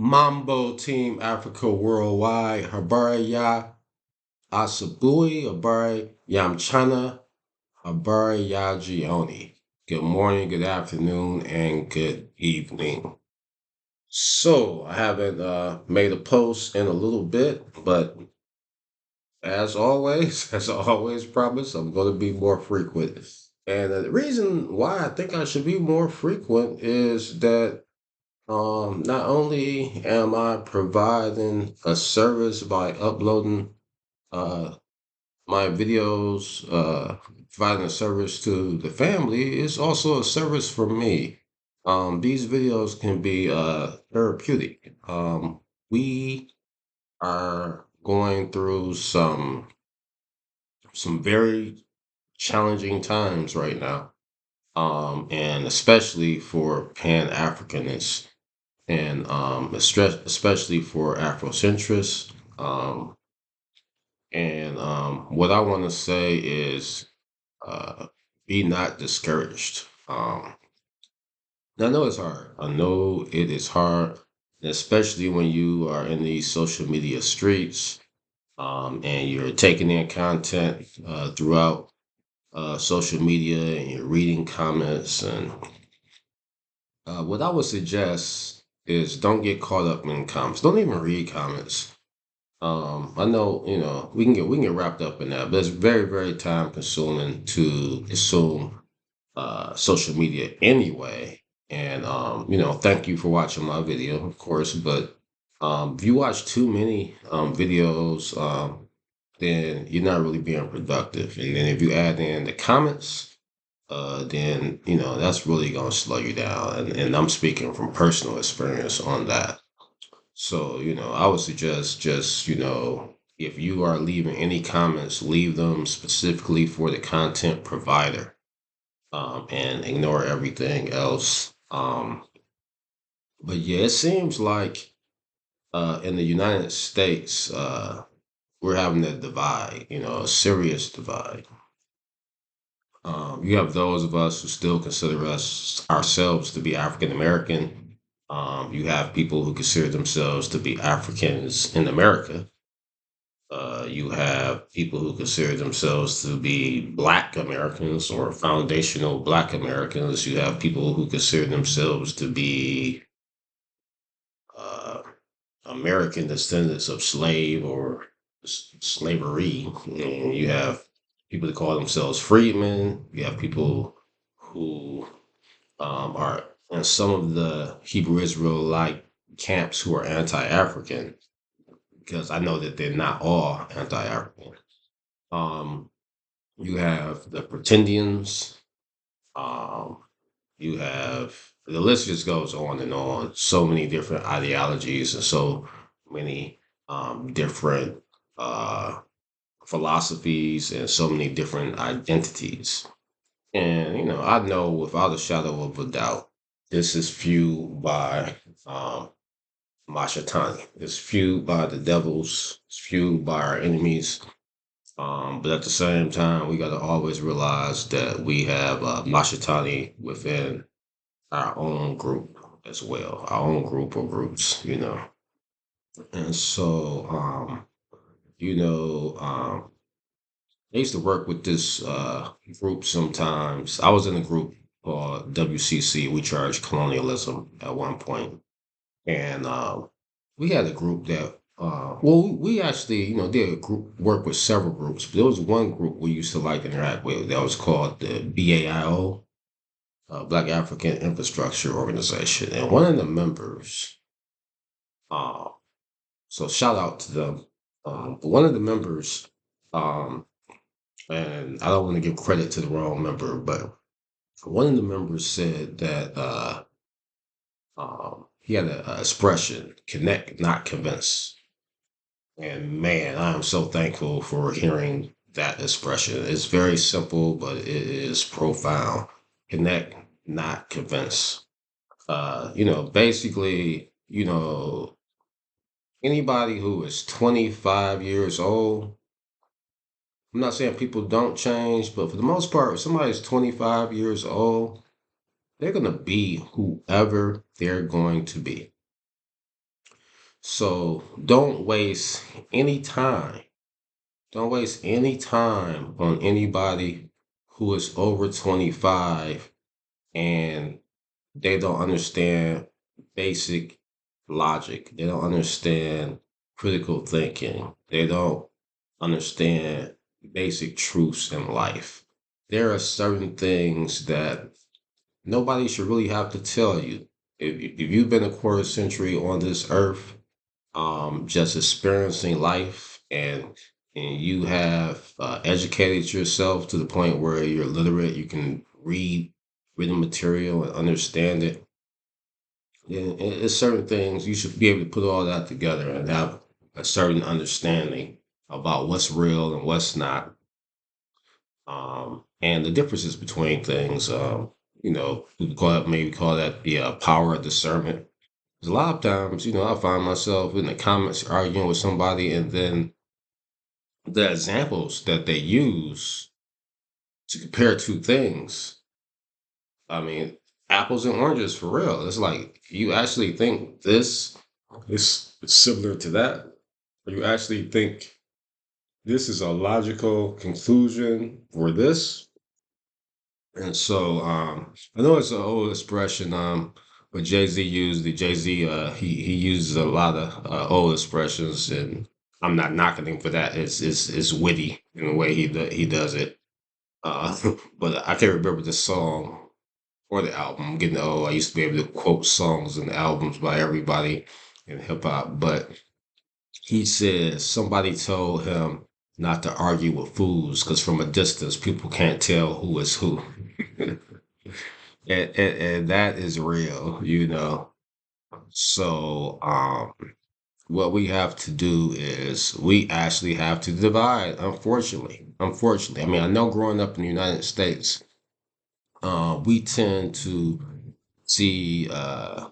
Mambo Team Africa Worldwide, Habari Ya Asabui, Habari Yamchana, Habari Ya Gioni. Good morning, good afternoon, and good evening. So, I haven't made a post in a little bit, but as always, as I always promise, I'm going to be more frequent. And the reason why I think I should be more frequent is that not only am I providing a service by uploading uh, my videos, providing a service to the family, it's also a service for me. These videos can be therapeutic. We are going through some very challenging times right now, and especially for Pan-Africanists and especially for Afrocentrists. And what I want to say is be not discouraged. I know it's hard. I know it is hard, especially when you are in these social media streets and you're taking in content throughout social media and you're reading comments. And what I would suggest is don't get caught up in comments. Don't even read comments. I know, we can get wrapped up in that, but it's very, very time consuming to consume social media anyway. And thank you for watching my video, of course. But if you watch too many videos, then you're not really being productive. And then if you add in the comments, then that's really gonna slow you down. And I'm speaking from personal experience on that. So, I would suggest just, if you are leaving any comments, leave them specifically for the content provider, and ignore everything else. But yeah, it seems like in the United States, we're having a divide, a serious divide. You have those of us who still consider us ourselves to be African American. You have people who consider themselves to be Africans in America. You have people who consider themselves to be Black Americans or foundational Black Americans. You have people who consider themselves to be uh, American descendants of slave or slavery. And you have people that call themselves freedmen. You have people who are in some of the Hebrew Israelite camps who are anti-African, because I know that they're not all anti-African. Um, you have the pretendians. Um, you have the list just goes on and on. So many different ideologies and so many different philosophies and so many different identities. And I know without a shadow of a doubt, this is fueled by Mashatani. It's fueled by the devils. It's fueled by our enemies. But at the same time, we got to always realize that we have Mashatani within our own group as well, our own group of roots. And so, you know, um, I used to work with this group sometimes. I was in a group called WCC. We charged colonialism at one point. And we had a group that, well, we actually, did a group work with several groups, but there was one group we used to like interact with that was called the BAIO, Black African Infrastructure Organization. And one of the members, uh, so shout out to them, but one of the members, um, and I don't want to give credit to the wrong member, but one of the members said that he had a expression, connect, not convince. And man, I am so thankful for hearing that expression. It's very simple, but it is profound. Connect, not convince. Basically, anybody who is 25 years old, I'm not saying people don't change, but for the most part, if somebody's 25 years old, they're going to be whoever they're going to be. So don't waste any time. Don't waste any time on anybody who is over 25 and they don't understand basic logic. They don't understand critical thinking. They don't understand basic truths in life. There are certain things that nobody should really have to tell you. If you've been a quarter century on this earth, just experiencing life, and you have educated yourself to the point where you're literate, you can read written material and understand it. And it's certain things you should be able to put all that together and have a certain understanding about what's real and what's not, and the differences between things. We could maybe call that the power of discernment. 'Cause a lot of times, I find myself in the comments arguing with somebody, and then the examples that they use to compare two things. I mean, apples and oranges for real. It's like you actually think this is similar to that, or you actually think this is a logical conclusion for this. And so I know it's an old expression, but Jay-Z used the Jay-Z he uses a lot of old expressions, and I'm not knocking him for that. It's witty in the way he does it. Uh but I can't remember the song or the album. I'm getting old. I used to be able to quote songs and albums by everybody in hip hop, but he says somebody told him not to argue with fools because from a distance people can't tell who is who. And that is real. So what we have to do is we actually have to divide, unfortunately. I mean, I know growing up in the United States, we tend to see the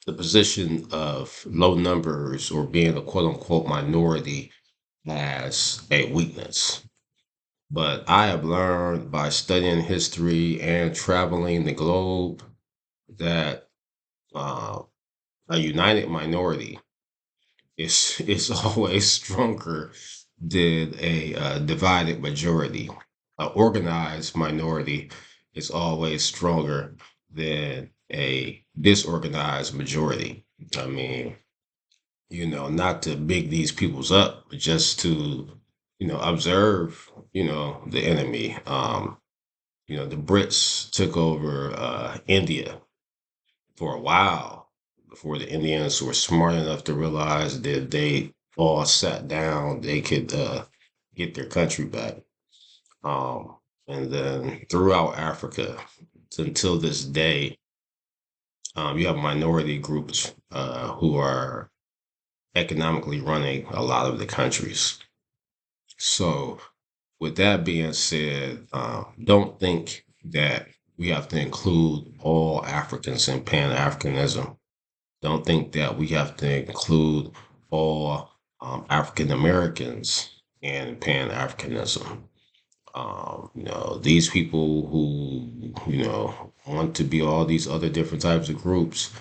position of low numbers or being a quote unquote minority as a weakness. But I have learned by studying history and traveling the globe that uh, a united minority is always stronger than a divided majority. An organized minority is always stronger than a disorganized majority. I mean, not to big these peoples up, but just to, observe, the enemy. The Brits took over India for a while before the Indians were smart enough to realize that they all sat down, they could get their country back. Um, and then throughout Africa, until this day, you have minority groups who are economically running a lot of the countries. So, with that being said, don't think that we have to include all Africans in Pan Africanism. Don't think that we have to include all African Americans in Pan Africanism. These people who, want to be all these other different types of groups,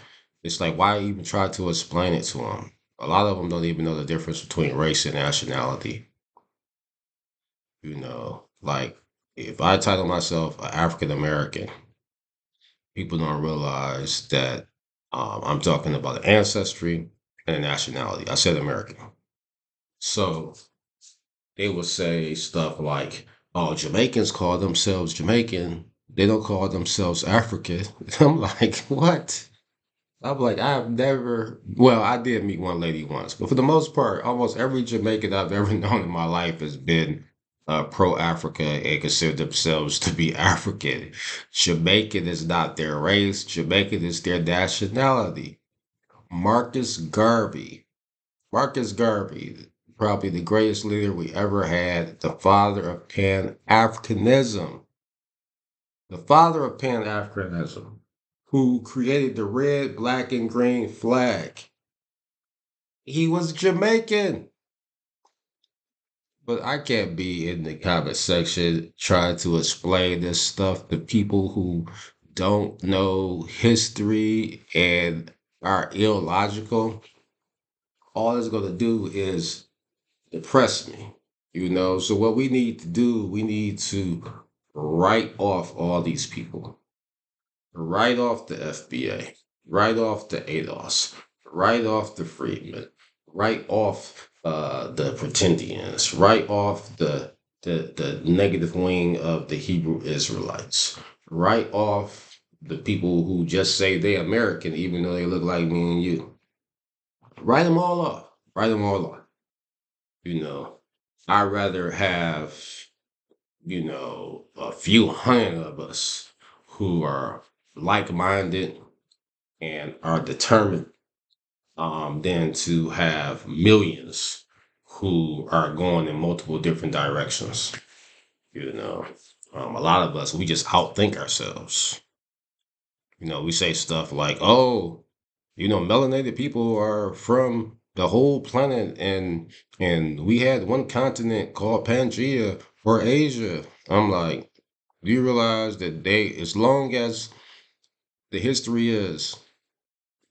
it's like, why even try to explain it to them? A lot of them don't even know the difference between race and nationality. Like if I title myself an African American, people don't realize that I'm talking about ancestry and nationality. I said American. So they will say stuff like, oh, Jamaicans call themselves Jamaican. They don't call themselves African. I'm like, what? I'm like, I've never, well, I did meet one lady once, but for the most part, almost every Jamaican I've ever known in my life has been pro-Africa and consider themselves to be African. Jamaican is not their race. Jamaican is their nationality. Marcus Garvey. Marcus Garvey, probably the greatest leader we ever had, the father of Pan-Africanism. The father of Pan-Africanism, who created the red, black, and green flag. He was Jamaican. But I can't be in the comment section trying to explain this stuff to people who don't know history and are illogical, all it's going to do is depress me, you know? So what we need to do, we need to write off all these people, write off the FBA, write off the ADOS, write off the Freedmen, write off the Pretendians, write off the negative wing of the Hebrew Israelites, write off the people who just say they American even though they look like me and you. Write them all off. Write them all off. You know, I'd rather have, a few hundred of us who are like-minded and are determined, than to have millions who are going in multiple different directions. You know, a lot of us, we just outthink ourselves. We say stuff like, oh, melanated people are from the whole planet, and we had one continent called Pangea or Asia. I'm like, do you realize that as long as the history is,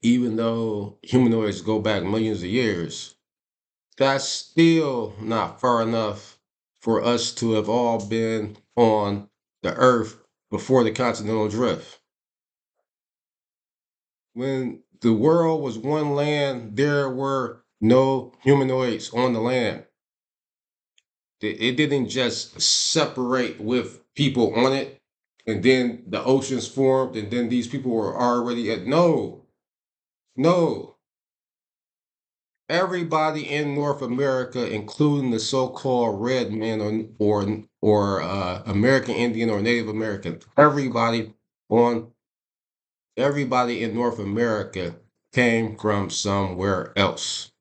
even though humanoids go back millions of years, that's still not far enough for us to have all been on the Earth before the continental drift. When the world was one land, there were no humanoids on the land. It didn't just separate with people on it, and then the oceans formed, and then these people were already at. No, no. Everybody in North America, including the so-called red men or American Indian or Native American, on everybody in North America came from somewhere else.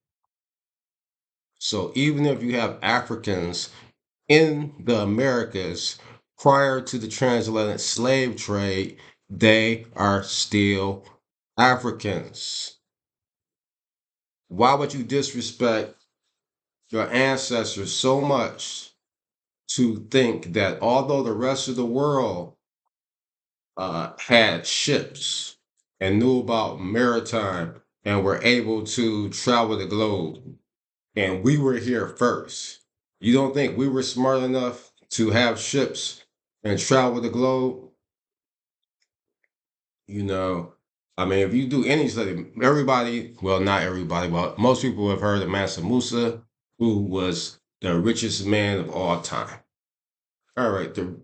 So even if you have Africans in the Americas prior to the transatlantic slave trade, they are still Africans. Why would you disrespect your ancestors so much to think that although the rest of the world had ships and knew about maritime and were able to travel the globe, and we were here first, you don't think we were smart enough to have ships and travel the globe? You know, I mean, if you do any study, everybody, well, not everybody, but most people have heard of Mansa Musa, who was the richest man of all time. All right, the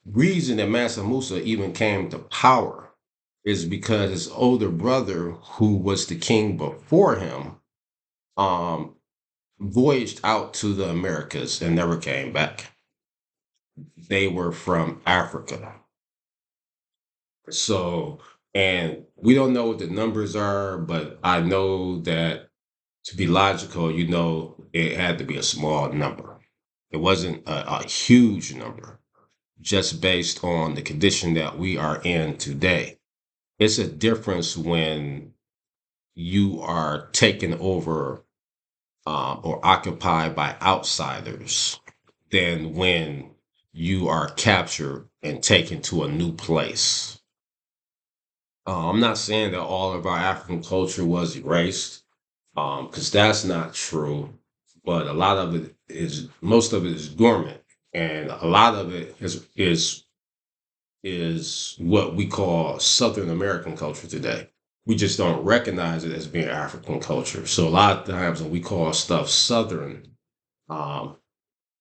reason that Mansa Musa even came to power is because his older brother, who was the king before him, um, voyaged out to the Americas and never came back. They were from Africa. So, and we don't know what the numbers are, but I know that to be logical, it had to be a small number. It wasn't a huge number, just based on the condition that we are in today. It's a difference when you are taken over, or occupied by outsiders than when you are captured and taken to a new place. I'm not saying that all of our African culture was erased, because that's not true. But a lot of it is, most of it is dormant, and a lot of it is what we call Southern American culture today. We just don't recognize it as being African culture. So a lot of times when we call stuff Southern, um,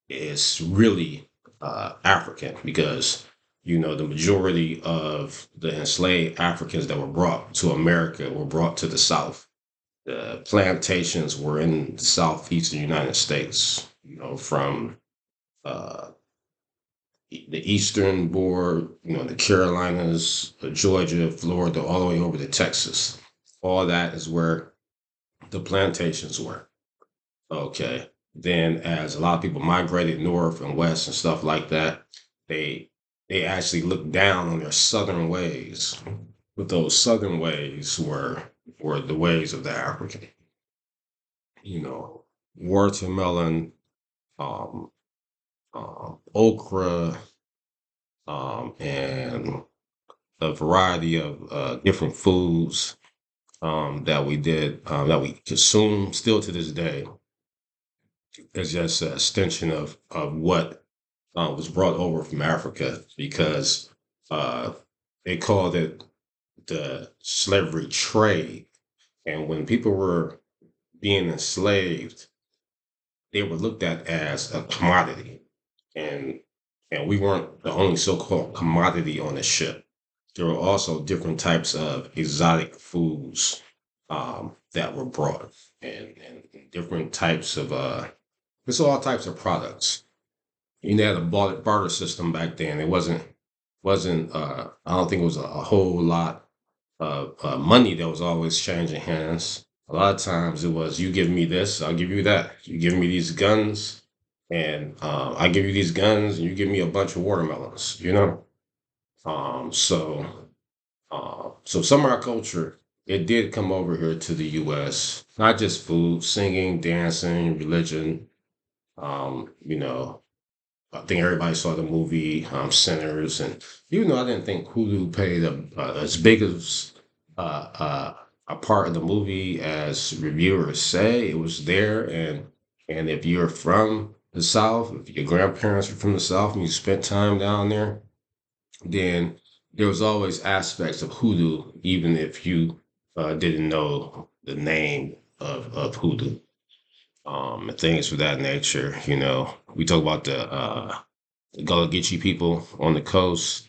it's really African, because the majority of the enslaved Africans that were brought to America were brought to the South. The plantations were in the southeastern United States, from uh, the eastern board, the Carolinas, Georgia, Florida, all the way over to Texas. All that is where the plantations were. Okay. Then, as a lot of people migrated north and west and stuff like that, they they actually looked down on their southern ways. But those southern ways were the ways of the African. You know, watermelon, um, okra, and a variety of different foods. that we did, that we consume still to this day, is just an extension of what was brought over from Africa, because uh, they called it the slavery trade. And when people were being enslaved, they were looked at as a commodity. And and we weren't the only so-called commodity on the ship. There were also different types of exotic foods that were brought, and different types of there's all types of products. You had a barter system back then. It wasn't I don't think it was a whole lot of money that was always changing hands. A lot of times it was, you give me this, I'll give you that. You give me these guns, and I give you these guns, and you give me a bunch of watermelons. So some of our culture, it did come over here to the U.S. Not just food, singing, dancing, religion. You know, I think everybody saw the movie Sinners, and even though I didn't think Hulu played as big as a part of the movie as reviewers say, it was there. And if you're from the South, if your grandparents are from the South and you spent time down there, then there was always aspects of hoodoo, even if you didn't know the name of hoodoo, and things of that nature. We talk about the Gullah Geechee people on the coast,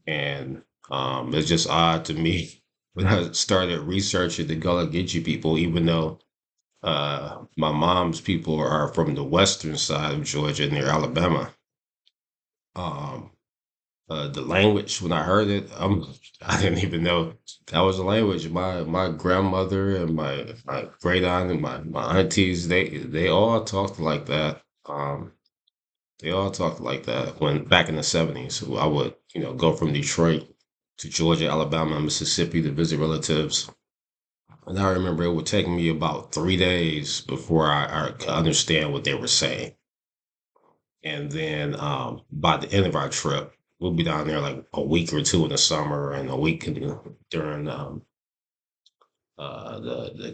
and it's just odd to me when I started researching the Gullah Geechee people, even though my mom's people are from the western side of Georgia near Alabama. Um, the language, when I heard it, I didn't even know that was a language. My grandmother and my great aunt and my aunties, they all talked like that. They all talked like that when back in the 70s. I would, go from Detroit to Georgia, Alabama, and Mississippi to visit relatives. And I remember it would take me about 3 days before I could understand what they were saying. And then by the end of our trip, we'll be down there like a week or two in the summer and a week during the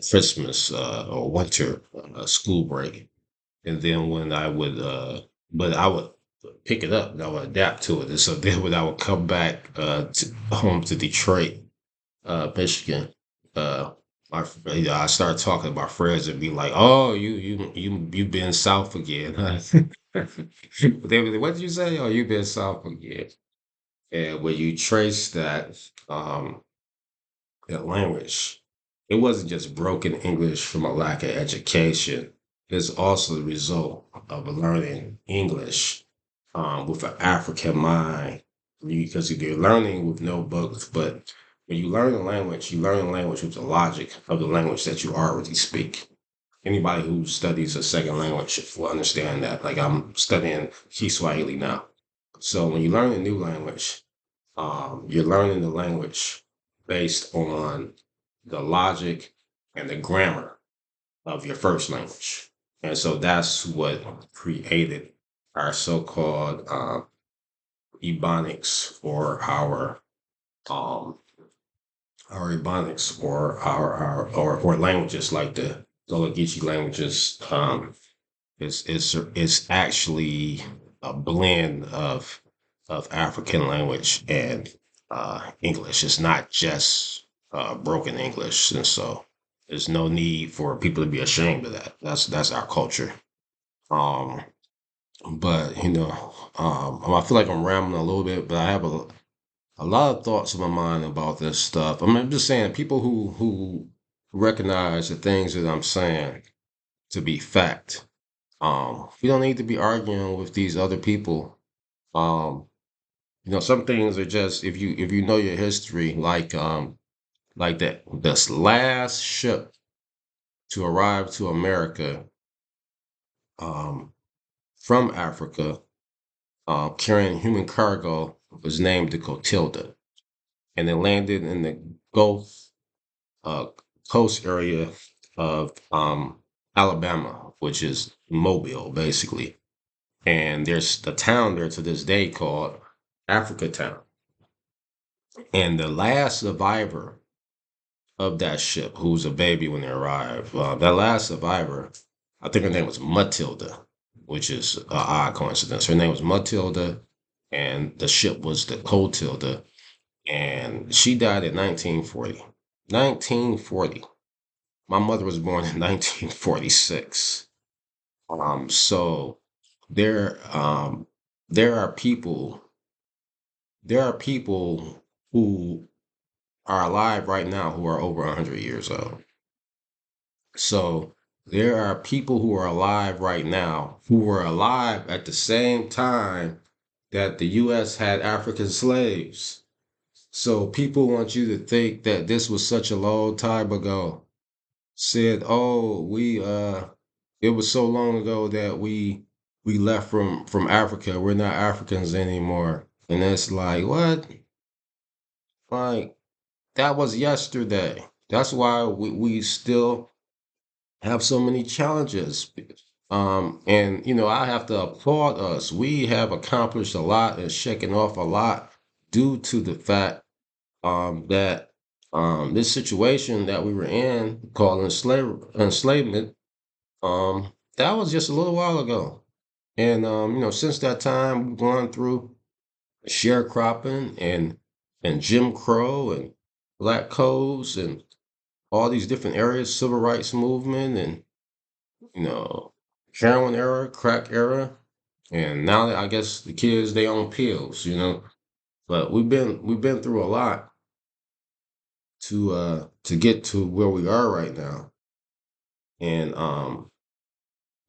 Christmas or winter school break. And then but I would pick it up and I would adapt to it. And so then when I would come back home to Detroit, Michigan, uh, I started talking to my friends and be like, "Oh, you been south again, huh?" They were like, "What did you say? Oh, you been south again." And when you trace that language, it wasn't just broken English from a lack of education. It's also the result of learning English with an African mind. Because you're learning with no books, but when you learn the language, you learn the language with the logic of the language that you already speak. Anybody who studies a second language will understand that. Like, I'm studying Kiswahili now. So when you learn a new language, you're learning the language based on the logic and the grammar of your first language. And so that's what created our so-called ebonics, um, our ebonics, or languages like the Gullah Geechee languages. Is actually a blend of African language and English. It's not just broken English, and so there's no need for people to be ashamed of that. That's our culture. Um, but I feel like I'm rambling a little bit, but I have a lot of thoughts in my mind about this stuff. I mean, I'm just saying, people who recognize the things that I'm saying to be fact. We don't need to be arguing with these other people. Um, some things are just, if you know your history, like that this last ship to arrive to America um from Africa, carrying human cargo, was named the Cotilda, and it landed in the Gulf uh coast area of Alabama, which is Mobile, basically. And there's a town there to this day called Africa Town. And the last survivor of that ship who was a baby when they arrived. That last survivor, I think her name was Matilda, which is an odd coincidence. Her name was Matilda, and the ship was the Cotilda, and she died in 1940. 1940. My mother was born in 1946. So there, there are people, there are people who are alive right now who are over 100 years old. So there are people who are alive right now who were alive at the same time that the U.S. had African slaves. So people want you to think that this was such a long time ago. Said, oh, it was so long ago that we left from Africa. We're not Africans anymore. And it's like, what? Like, that was yesterday. That's why we still have so many challenges. And I have to applaud us. We have accomplished a lot and shaken off a lot due to the fact that this situation that we were in called enslavement, that was just a little while ago. And since that time we've gone through sharecropping and Jim Crow and black codes and all these different areas, civil rights movement and you know, heroin era, crack era, and now that I guess the kids they own pills. But we've been through a lot to get to where we are right now, and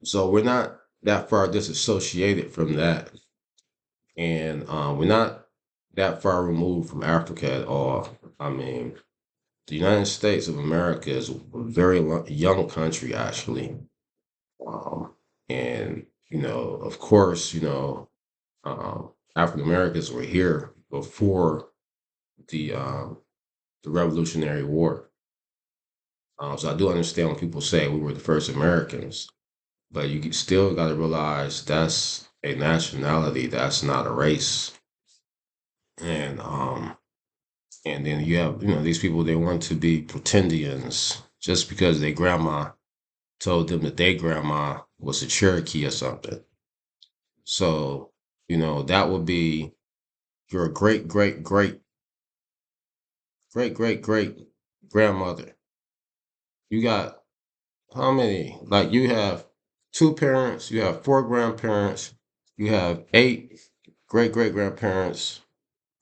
so we're not that far disassociated from that, and we're not that far removed from Africa at all. I mean, the United States of America is a very young country actually, um, and of course, African Americans were here before the Revolutionary War. So I do understand when people say we were the first Americans, but still got to realize that's a nationality, that's not a race. And then you have these people they want to be pretendians just because their grandma told them that their grandma was a Cherokee or something. So that would be your great great great great great great grandmother. You got how many? Like you have two parents, you have four grandparents, you have eight great great grandparents,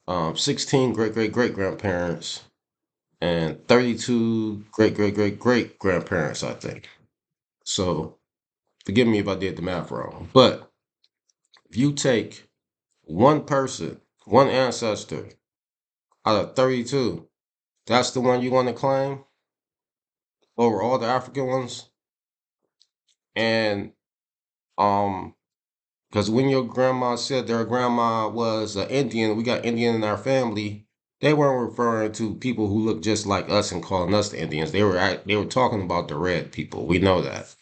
16 great great great grandparents, and 32 great great great great grandparents, I think. So forgive me if I did the math wrong. But if you take one person, one ancestor out of 32, that's the one you want to claim over all the African ones. And um because when your grandma said their grandma was an Indian, we got Indian in our family. They weren't referring to people who look just like us and calling us the Indians. They were talking about the red people. We know that.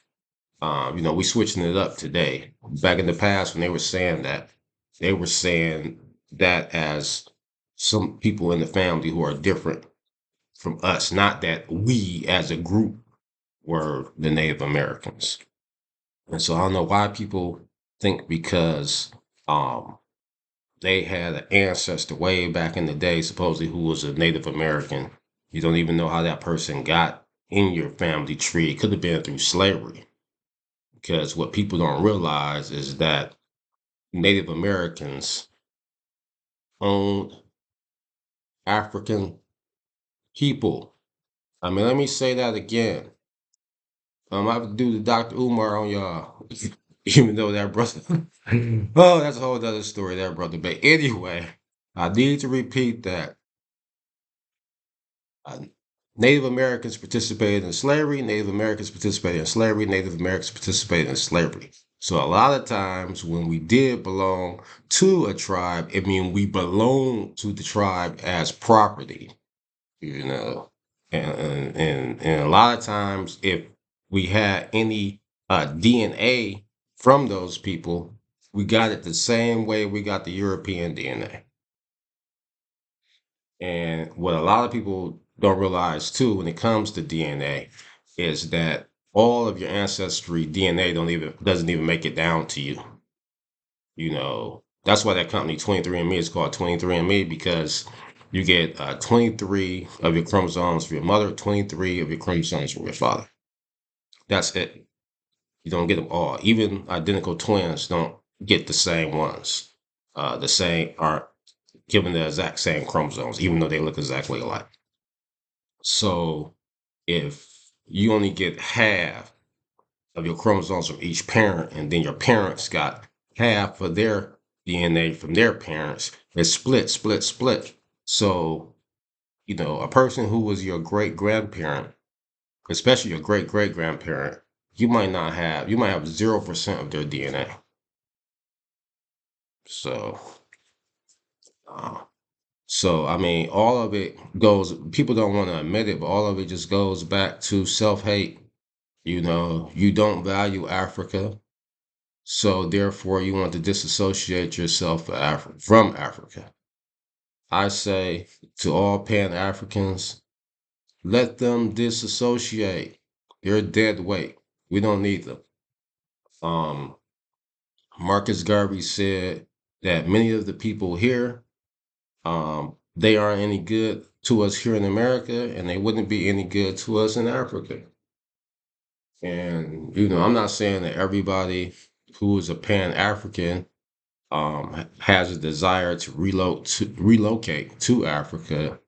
We switching it up today. Back in the past, when they were saying that, they were saying that as some people in the family who are different from us, not that we as a group were the Native Americans. And so I don't know why people think because um, they had an ancestor way back in the day, supposedly who was a Native American. You don't even know how that person got in your family tree. It could have been through slavery. Because what people don't realize is that Native Americans owned African people. I mean, let me say that again. I have to do the Dr. Umar on y'all, even though that brother. Oh, that's a whole other story, that brother. But anyway, I need to repeat that uh, Native Americans participated in slavery. Native Americans participated in slavery. Native Americans participated in slavery. So a lot of times when we did belong to a tribe, it means we belong to the tribe as property. you know. And a lot of times, if we had any DNA from those people, we got it the same way we got the European DNA. And what a lot of people don't realize too when it comes to DNA is that all of your ancestry DNA doesn't even make it down to you. That's why that company 23andMe is called 23andMe, because you get 23 of your chromosomes from your mother, 23 of your chromosomes from your father. That's it. You don't get them all. Even identical twins don't get the same ones. The same are given the exact same chromosomes, even though they look exactly alike. So if you only get half of your chromosomes from each parent, and then your parents got half of their DNA from their parents, it's split, split, split. So, a person who was your great grandparent, especially your great great grandparent, you might have 0% of their DNA. So, uh, I mean, all of it people don't want to admit it, but all of it just goes back to self-hate. You don't value Africa. So therefore, you want to disassociate yourself from Africa. I say to all Pan-Africans, let them disassociate. They're dead weight. We don't need them. Um, Marcus Garvey said that many of the people here, they aren't any good to us here in America, and they wouldn't be any good to us in Africa. And I'm not saying that everybody who is a Pan-African has a desire to relocate to Africa,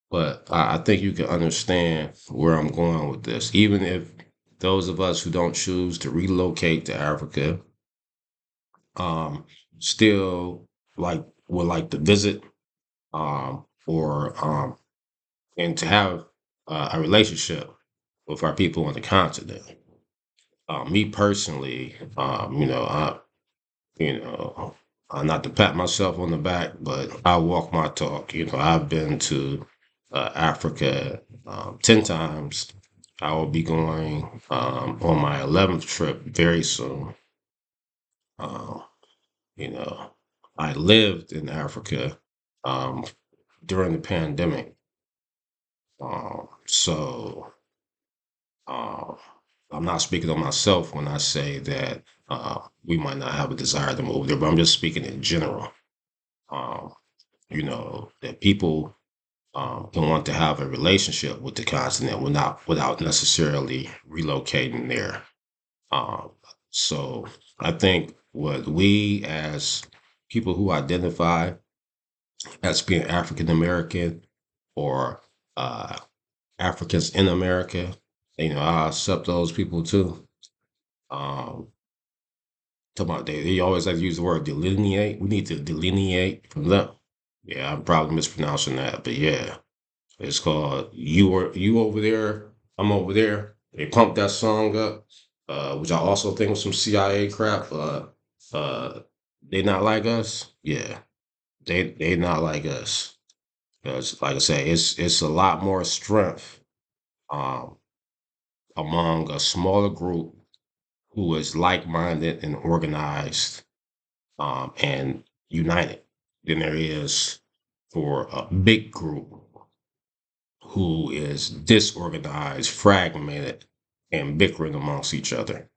but I think you can understand where I'm going with this. Even if those of us who don't choose to relocate to Africa, um, still would like to visit, or and to have a relationship with our people on the continent. Me personally, you know, not to pat myself on the back, but I walk my talk. I've been to Africa 10 times. I will be going on my 11th trip very soon. Uh, you know, I lived in Africa um, during the pandemic. So uh, I'm not speaking on myself when I say that we might not have a desire to move there, but I'm just speaking in general. Um, that people can want to have a relationship with the continent without necessarily relocating there. Um, so I think what we as people who identify as being African American or uh, Africans in America, I accept those people too. Um, they always like to use the word delineate. We need to delineate from them. Yeah, I'm probably mispronouncing that, but yeah. It's called You Over There, I'm Over There. They pumped that song up, which I also think was some CIA crap. They not like us. Yeah, they not like us. Because like I say, it's a lot more strength um, among a smaller group who is like-minded and organized, and united than there is for a big group who is disorganized, fragmented, and bickering amongst each other.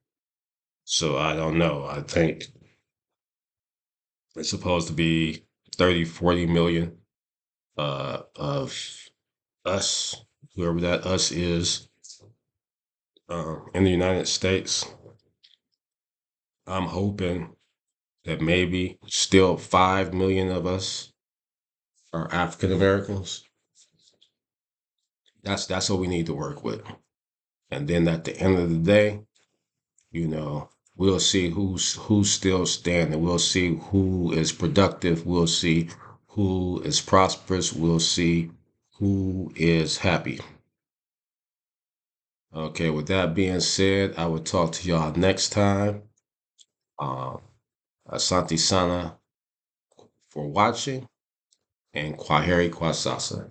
So I don't know. I think it's supposed to be 30, 40 million of us, whoever that us is, in the United States. I'm hoping that maybe still 5 million of us are African Americans. That's what we need to work with. And then at the end of the day, we'll see who's still standing. We'll see who is productive. We'll see who is prosperous. We'll see who is happy. Okay, with that being said, I will talk to y'all next time. Um, Asante Sana for watching, and Kwaheri Kwasasa.